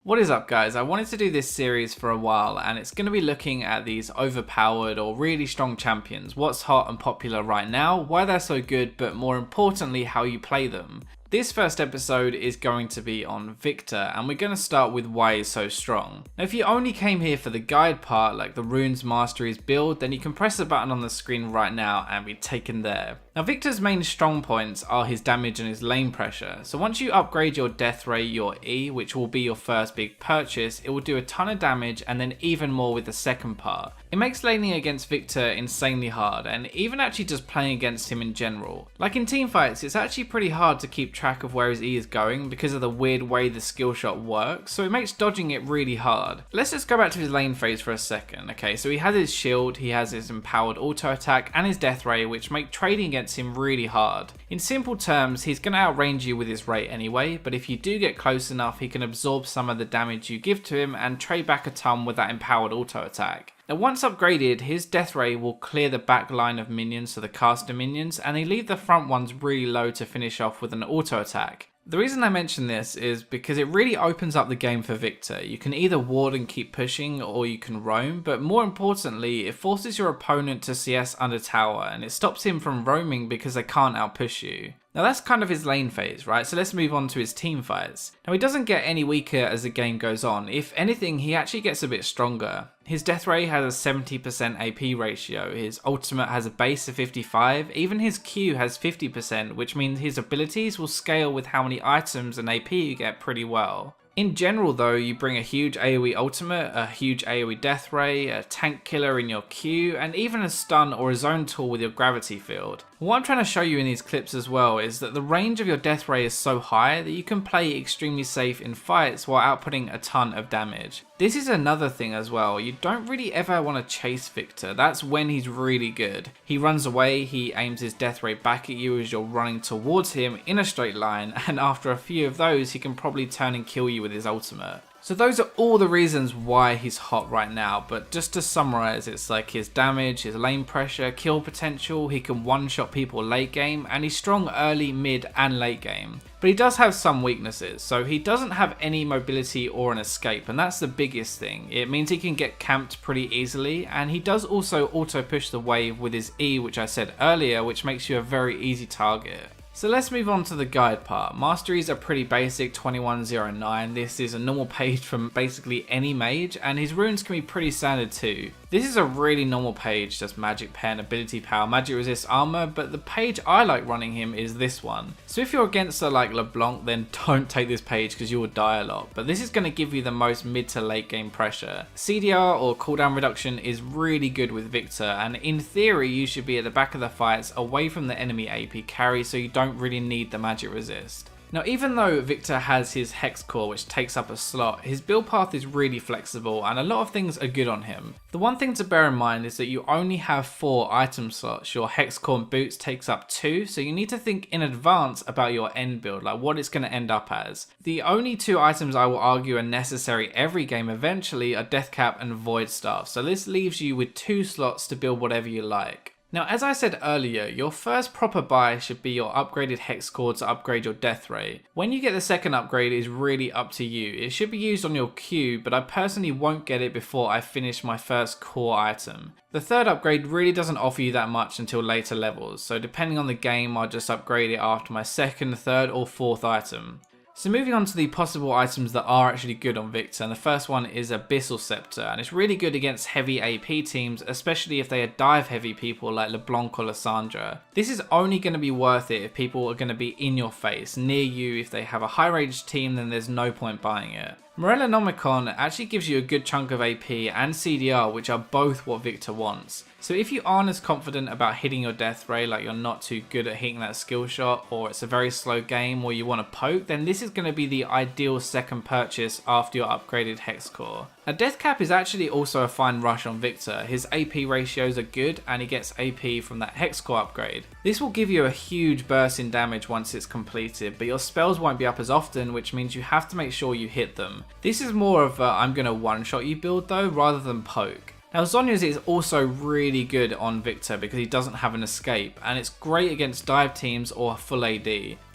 What is up guys, I wanted to do this series for a while and it's going to be looking at these overpowered or really strong champions, what's hot and popular right now, why they're so good, but more importantly how you play them. This first episode is going to be on Viktor and we're going to start with why he's so strong. Now if you only came here for the guide part like the runes masteries build, then you can press the button on the screen right now and be taken there. Now Viktor's main strong points are his damage and his lane pressure, so once you upgrade your death ray, your E, which will be your first big purchase, it will do a ton of damage and then even more with the second part. It makes laning against Viktor insanely hard and even actually just playing against him in general. Like in teamfights, it's actually pretty hard to keep track of where his E is going because of the weird way the skill shot works, so it makes dodging it really hard. Let's just go back to his lane phase for a second. Okay, so he has his shield, he has his empowered auto attack and his death ray, which make trading against him really hard. In simple terms, he's going to outrange you with his rate anyway, but if you do get close enough, he can absorb some of the damage you give to him and trade back a ton with that empowered auto attack. Now once upgraded, his death ray will clear the back line of minions, so the caster minions, and they leave the front ones really low to finish off with an auto attack. The reason I mention this is because it really opens up the game for Viktor. You can either ward and keep pushing or you can roam, but more importantly it forces your opponent to CS under tower and it stops him from roaming because they can't outpush you. Now that's kind of his lane phase, right? So let's move on to his team fights. Now he doesn't get any weaker as the game goes on. If anything, he actually gets a bit stronger. His death ray has a 70% AP ratio, his ultimate has a base of 55, even his Q has 50%, which means his abilities will scale with how many items and AP you get pretty well. In general though, you bring a huge AoE ultimate, a huge AoE death ray, a tank killer in your Q, and even a stun or a zone tool with your gravity field. What I'm trying to show you in these clips as well is that the range of your death ray is so high that you can play extremely safe in fights while outputting a ton of damage. This is another thing as well, you don't really ever want to chase Viktor, that's when he's really good. He runs away, he aims his death ray back at you as you're running towards him in a straight line, and after a few of those he can probably turn and kill you with his ultimate. So those are all the reasons why he's hot right now, but just to summarize, it's like his damage, his lane pressure, kill potential, he can one-shot people late game, and he's strong early, mid and late game. But he does have some weaknesses, so he doesn't have any mobility or an escape, and that's the biggest thing. It means he can get camped pretty easily, and he does also auto push the wave with his E, which I said earlier, which makes you a very easy target. So let's move on to the guide part. Masteries are pretty basic, 2109. This is a normal page from basically any mage, and his runes can be pretty standard too. This is a really normal page, just magic pen, ability power, magic resist armor, but the page I like running him is this one. So if you're against a like LeBlanc, then don't take this page because you will die a lot, but this is going to give you the most mid to late game pressure. CDR or cooldown reduction is really good with Viktor, and in theory you should be at the back of the fights away from the enemy AP carry so you don't really need the magic resist. Now even though Viktor has his hex core which takes up a slot, his build path is really flexible and a lot of things are good on him. The one thing to bear in mind is that you only have 4 item slots, your hex core and boots takes up 2, so you need to think in advance about your end build, like what it's going to end up as. The only 2 items I will argue are necessary every game eventually are Death Cap and Void Staff, so this leaves you with 2 slots to build whatever you like. Now as I said earlier, your first proper buy should be your upgraded hex core to upgrade your death ray. When you get the second upgrade is really up to you. It should be used on your Q, but I personally won't get it before I finish my first core item. The third upgrade really doesn't offer you that much until later levels, so depending on the game I'll just upgrade it after my second, third or fourth item. So moving on to the possible items that are actually good on Viktor, and the first one is Abyssal Scepter, and it's really good against heavy AP teams, especially if they are dive heavy people like LeBlanc or Lissandra. This is only going to be worth it if people are going to be in your face, near you. If they have a high range team then there's no point buying it. Morellonomicon actually gives you a good chunk of AP and CDR, which are both what Viktor wants. So if you aren't as confident about hitting your death ray, like you're not too good at hitting that skill shot, or it's a very slow game, or you want to poke, then this is going to be the ideal second purchase after your upgraded hex core. Now Death Cap is actually also a fine rush on Viktor. His AP ratios are good and he gets AP from that hex core upgrade. This will give you a huge burst in damage once it's completed, but your spells won't be up as often, which means you have to make sure you hit them. This is more of a I'm going to one shot you build though, rather than poke. Now Zhonya's is also really good on Viktor because he doesn't have an escape, and it's great against dive teams or full AD.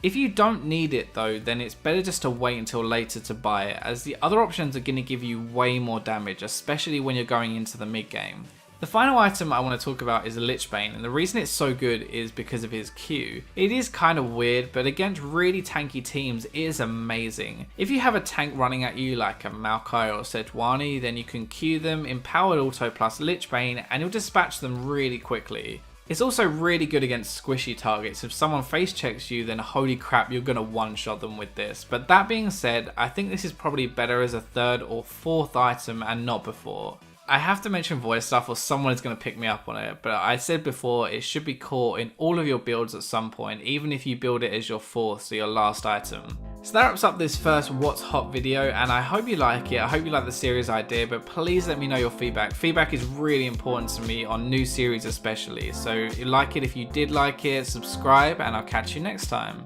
If you don't need it though, then it's better just to wait until later to buy it, as the other options are going to give you way more damage, especially when you're going into the mid game. The final item I want to talk about is Lichbane, and the reason it's so good is because of his Q. It is kind of weird, but against really tanky teams it is amazing. If you have a tank running at you like a Maokai or Sejuani, then you can Q them, Empowered Auto plus Lichbane, and you'll dispatch them really quickly. It's also really good against squishy targets. If someone face checks you, then holy crap, you're going to one-shot them with this. But that being said, I think this is probably better as a third or fourth item and not before. I have to mention voice stuff or someone is going to pick me up on it, but I said before it should be caught in all of your builds at some point, even if you build it as your fourth, so your last item. So that wraps up this first What's Hot video, and I hope you like it. I hope you like the series idea, but please let me know your feedback. Feedback is really important to me on new series especially, so like it if you did like it, subscribe, and I'll catch you next time.